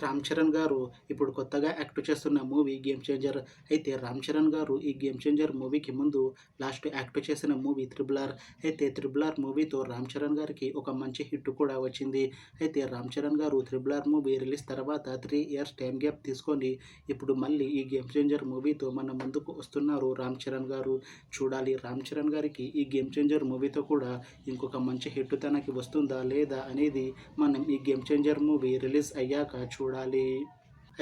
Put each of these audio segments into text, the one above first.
రామ్ చరణ్ గారు ఇప్పుడు కొత్తగా యాక్ట్ చేస్తున్న మూవీ గేమ్ చేంజర్. అయితే రామ్ చరణ్ గారు ఈ గేమ్ చేంజర్ మూవీకి ముందు లాస్ట్ యాక్ట్ చేసిన మూవీ త్రిబుల్ ఆర్. అయితే త్రిబుల్ ఆర్ మూవీతో రామ్ చరణ్ గారికి ఒక మంచి హిట్ కూడా వచ్చింది. అయితే రామ్ చరణ్ గారు త్రిబుల్ ఆర్ మూవీ రిలీజ్ తర్వాత 3 ఇయర్స్ టైం గ్యాప్ తీసుకొని ఇప్పుడు మళ్ళీ ఈ గేమ్ చేంజర్ మూవీతో మన ముందుకు వస్తున్నారు రామ్ చరణ్ గారు. చూడాలి రామ్ చరణ్ గారికి ఈ గేమ్ చేంజర్ మూవీతో కూడా ఇంకొక మంచి హిట్ తనకి వస్తుందా లేదా అనేది మనం ఈ గేమ్ చేంజర్ మూవీ రిలీజ్ అయ్యాక చూడాలి.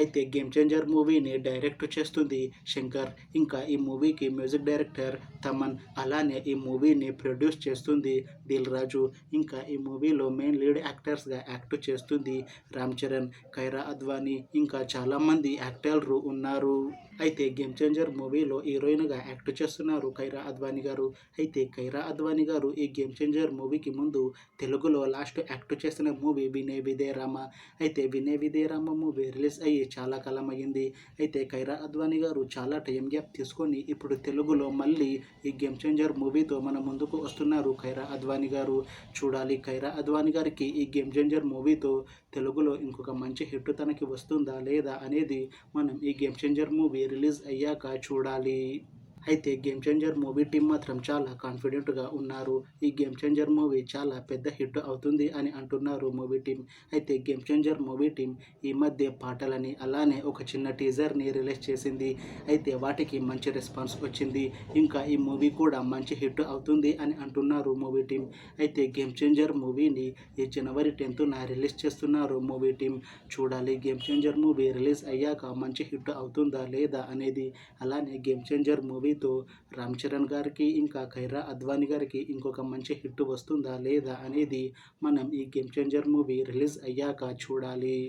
అయితే గేమ్ చేంజర్ మూవీని డైరెక్ట్ చేస్తుంది శంకర్. ఇంకా ఈ మూవీకి మ్యూజిక్ డైరెక్టర్ తమన్. అలానే ఈ మూవీని ప్రొడ్యూస్ చేస్తుంది దిల్ రాజు. ఇంకా ఈ మూవీలో మెయిన్ లీడ్ యాక్టర్స్గా యాక్ట్ చేస్తుంది రామ్ చరణ్, కైరా అద్వానీ, ఇంకా చాలామంది యాక్టర్లు ఉన్నారు. అయితే గేమ్ చేంజర్ మూవీలో హీరోయిన్గా యాక్ట్ చేస్తున్నారు కైరా అద్వానీ గారు. అయితే కైరా అద్వానీ గారు ఈ గేమ్ చేంజర్ మూవీకి ముందు తెలుగులో లాస్ట్ యాక్ట్ చేసిన మూవీ వినయ విధేయ రామ. అయితే వినయ విధేయ రామ మూవీ రిలీజ్ అయ్యి చాలా కాలం అయ్యింది. అయితే కైరా అద్వానీ గారు చాలా టైం గ్యాప్ తీసుకొని ఇప్పుడు తెలుగులో మళ్ళీ ఈ గేమ్ చేంజర్ మూవీతో మన ముందుకు వస్తున్నారు కైరా అద్వానీ గారు. చూడాలి కైరా అద్వానీ గారికి ఈ గేమ్ చేంజర్ మూవీతో తెలుగులో ఇంకొక మంచి హిట్ తనకి వస్తుందా లేదా అనేది మనం ఈ గేమ్ చేంజర్ మూవీ రిలీజ్ అయ్యాక చూడాలి. అయితే గేమ్ చేంజర్ మూవీ టీం మాత్రం చాలా కాన్ఫిడెంట్గా ఉన్నారు. ఈ గేమ్ చేంజర్ మూవీ చాలా పెద్ద హిట్ అవుతుంది అని అంటున్నారు మూవీ టీం. అయితే గేమ్ చేంజర్ మూవీ టీం ఈ మధ్య పాటలని అలానే ఒక చిన్న టీజర్ని రిలీజ్ చేసింది. అయితే వాటికి మంచి రెస్పాన్స్ వచ్చింది. ఇంకా ఈ మూవీ కూడా మంచి హిట్ అవుతుంది అని అంటున్నారు మూవీ టీం. అయితే గేమ్ చేంజర్ మూవీని ఈ జనవరి 10న రిలీజ్ చేస్తున్నారు మూవీ టీం. చూడాలి గేమ్ చేంజర్ మూవీ రిలీజ్ అయ్యాక మంచి హిట్ అవుతుందా లేదా అనేది. అలానే గేమ్ చేంజర్ మూవీతో రామ్ చరణ్ గారికి ఇంకా కైరా అద్వానీ గారికి ఇంకొక మంచి హిట్ వస్తుందా లేదా అనేది మనం ఈ గేమ్ చేంజర్ మూవీ రిలీజ్ అయ్యాక చూడాలి.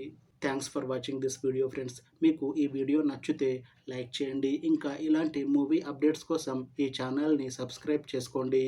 Thanks for watching this video friends. మీకు ఈ వీడియో నచ్చితే లైక్ చేయండి. ఇంకా ఇలాంటి మూవీ అప్డేట్స్ కోసం ఈ ఛానల్ని సబ్స్క్రైబ్ చేసుకోండి.